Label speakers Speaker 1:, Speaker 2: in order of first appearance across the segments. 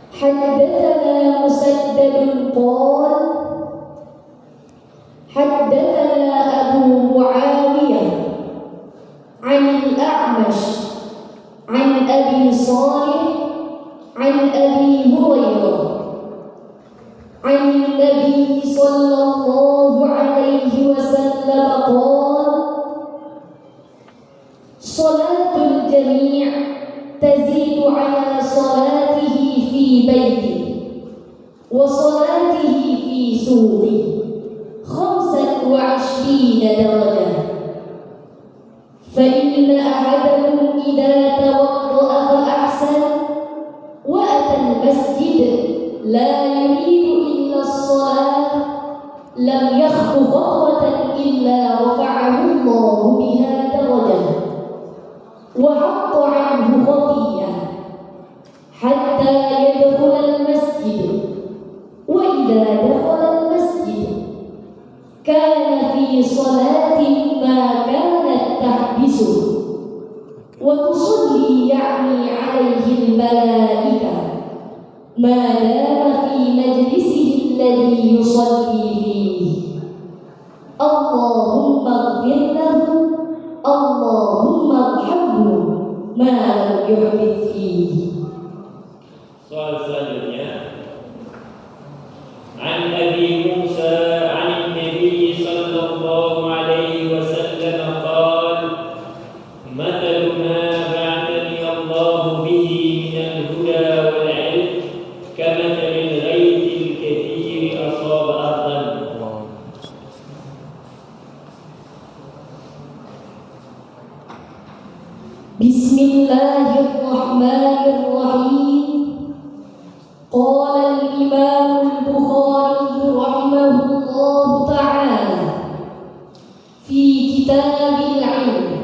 Speaker 1: حدثنا مسدد قال حدثنا أبو معاوية عن الأعمش عن أبي صالح عن أبي هريرة عن النبي صلى الله عليه وسلم قال: صلاة الجميع تزيد على صلاته في بيته وصلاته في سوقه 25 درجة، فإن أحدكم إذا توضأ فأحسن وأتى المسجد لا يريد إلا الصلاة لم يخطو خطوة إلا رفعه الله بها درجة وحط عنه خطيئة حتى يدخل المسجد، وإذا دخل المسجد كان في صلاة ما كانت تحبسه وتصلي يعني عليه الملائكة ما دام في مجلسه الذي يصلي فيه. اللهم اغفر له، اللهم ارhamhu ما لم يحدث فيه.
Speaker 2: Soal selanjutnya, An Abi Musa an Nabi sallallahu alaihi wasallam qala: Mathalu ma ba'athani Allah bihi min al-huda wal 'ilm kamathali al-ghaythi al-kathir asaba ardan.
Speaker 1: Bismillahirrahmanirrahim. Qala al-Imam al-Bukhari rahimahullahu ta'ala fi kitabil 'ilm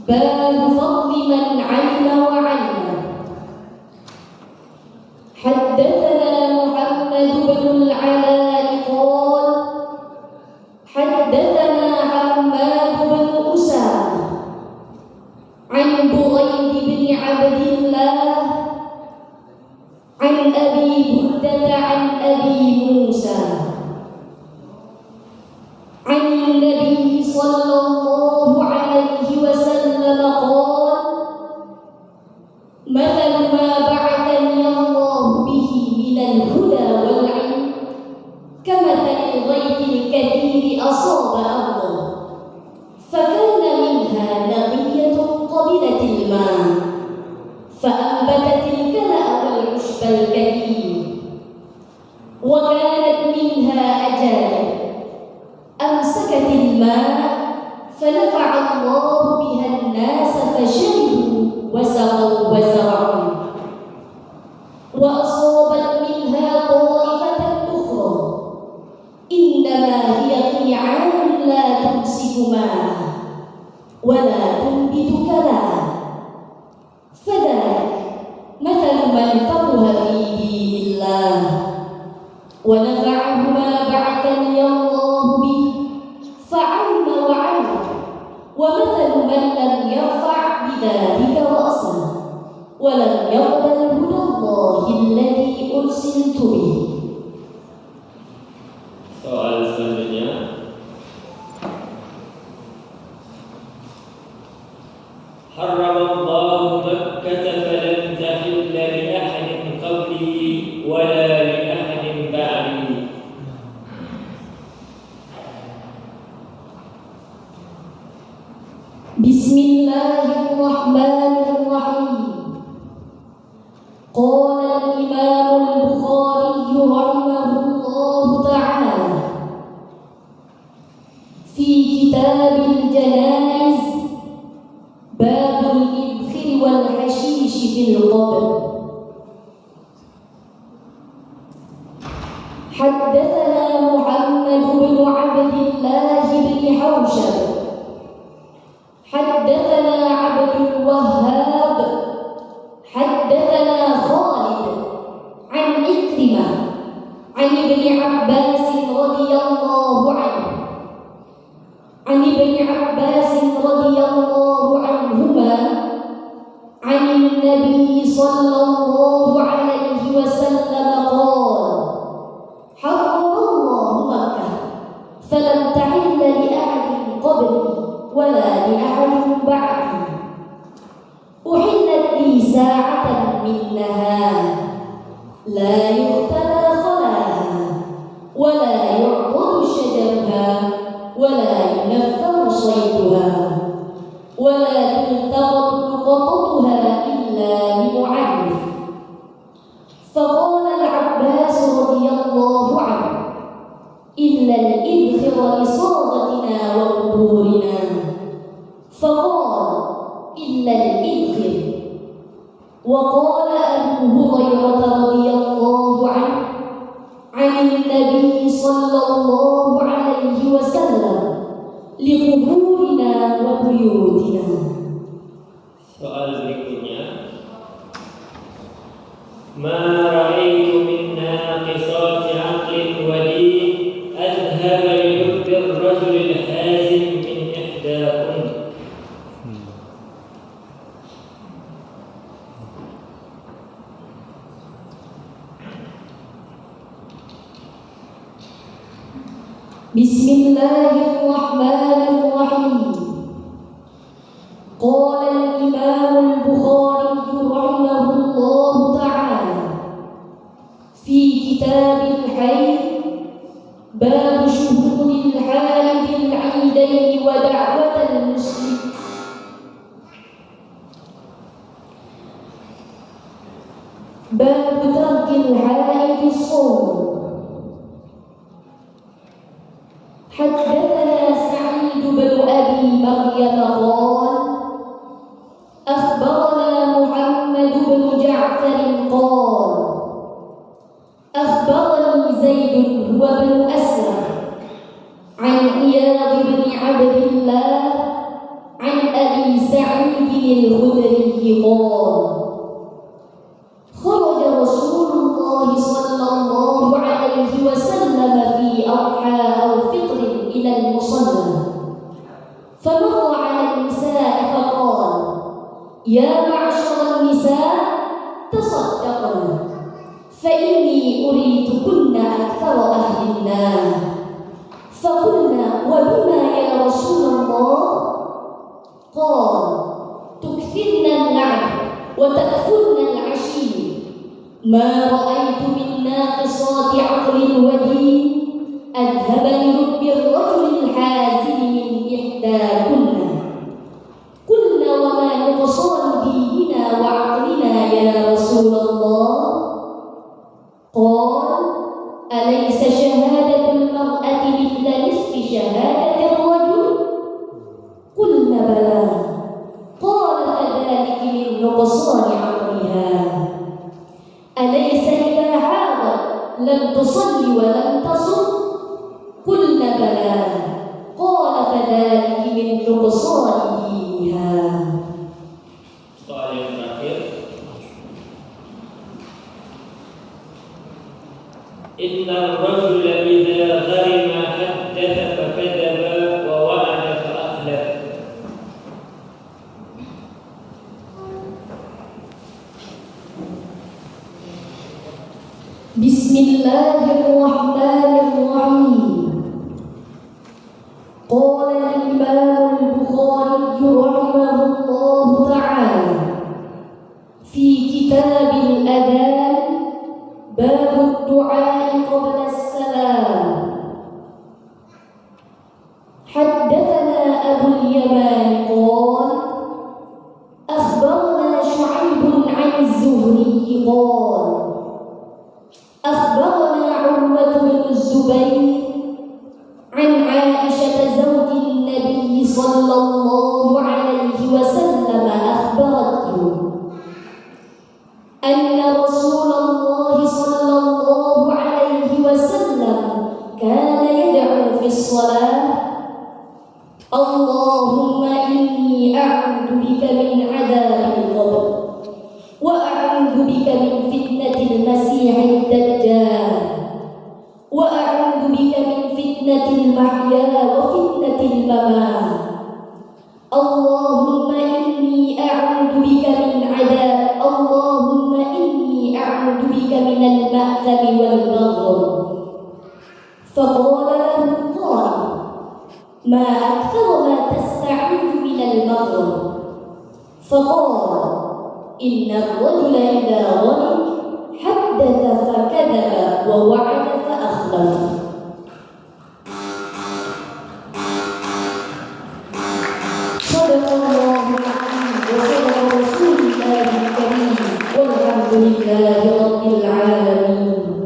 Speaker 1: bab fadli man 'alima wa 'allama. Haddathana Muhammad bin al-'Ala qala haddathana Hammad bin Usama an Burayd bin Abdillah an Abi Burdah an Abi Musa an Nabi sallallahu alaihi wasallam qala: Mathalu ma ba'athani Allah bihi min al-huda wal 'ilm kamathali al-ghaythi al-kathiri asaba ardan fakana minha naqiyatun qabilat al-ma' فأنبتت الكلأ والعشب الكثير وكانت منها أجادب أمسكت الماء فنفع الله بها الناس فشربوا وسقوا وزرعوا، وأصابت منها طائفة أخرى إنما هي قيعان لا تمسك ماء ولا تنبت كلأ، فذلك مثل من فقه في دين الله ونفعه ما بعثني الله به فعلم وعلم، ومثل من لم يرفع بذلك رأسا ولم يقبل هدى الله الذي أرسلت به.
Speaker 2: Soal selanjutnya, Harramallahu Makkah falam tahilla li ahadin qabli wala li ahadin ba'di.
Speaker 1: Bismillahirrahmanirrahim. Qala al-Imam al-Bukhari rahimahullahu ta'ala fi kitabil janaiz babul ibkhir wal hashish fil qabr. Haddathana Muhammad bin Abdillah bin Hawshab حدثنا عبد الوهاب حدثنا خالد عن عكرمة عن ابن عباس رضي الله عنه عن ابن عباس رضي الله عنهما عن النبي صلى الله عليه لا يختلى خلاها ولا يعضد شجرها ولا ينفر صيدها ولا تلتقط لقطتها إلا لمعرف. فقال العباس رضي الله عنه: إلا الإذخر لصاغتنا وقبورنا. فقال: إلا الإذخر. وقال أبو هريرة رضي الله عنه عن النبي صلى الله عليه وسلم: لقبورنا وبيوتنا.
Speaker 2: Soal berikutnya, ma ra'aitu min naqisati 'aqlin wa din adhhaba li hubbi ar-rajul al-hazim min ihdakun.
Speaker 1: Bismillahirrahmanirrahim. Qala al-Imam al-Bukhari rahimahullahu ta'ala fi kitab al-hayd bab shuhud al-halid al-'idain wa da'wat al-muslim. Bab tark al-haid as-sawm. حدثنا سعيد بن أبي مريم قال: أخبرنا محمد بن جعفر قال: أخبرني زيد هو بن أسلم عن عياض بن عبد الله عن أبي سعيد الخدري قال: خرج رسول الله صلى الله عليه وسلم في أضحى أو فطر إلى المصلى، فمر على النساء فقال: يا معشر النساء تصدقن فإني أريتكن أكثر أهل النار. فقلنا: وبما يا رسول الله؟ قال: تكثرن اللعن وتأكلن العشير. ما رأيت من ناقصات عقل ودين أذهب للب الرجل الحازم من إحداكن. قلنا: وما نقصان ديننا وعقلنا يا رسول الله؟ قال: أليس شهادة المرأة مثل نصف شهادة الرجل؟ قلنا: بلى. قال: فذلك من نقصان عقلها. أليس إذا حاضت لم تصل ولم تصم؟ قلنا: بلى. قال: فذلك من نقصان دينها.
Speaker 2: Soal yang terakhir, inna ar-rajula idza gharima haddatha fa kadhaba wa wa'ada fa akhlaf.
Speaker 1: Bismillahirrahmanirrahim. Qala al-Imam al-Bukhari rahimahullahu ta'ala fi kitab al-adhan bab ad-du'a qabla as-salam. Haddathana Abu al-Yaman qala akhbarana Shu'aib 'an az-Zuhri qala أخبرنا عروة بن الزبير عن عائشة زوج النبي صلى الله عليه وسلم أخبرته أن رسول الله صلى الله عليه وسلم كان يدعو في الصلاة: اللهم إني أعوذ بك من عذاب القبر وأعوذ بك من فتنة المسيح الدجال وأعوذ بك من فتنة المحيا وفتنة الممات. اللهم إني أعوذ بك من عذاب اللهم إني أعوذ بك من المأثم والمغرم. فقال له القائل: ما أكثر ما تستعيذ من المغرم؟ فقال: إن الرجل إذا غضب حب حدث فكذب ووعد فأخلف. صدق الله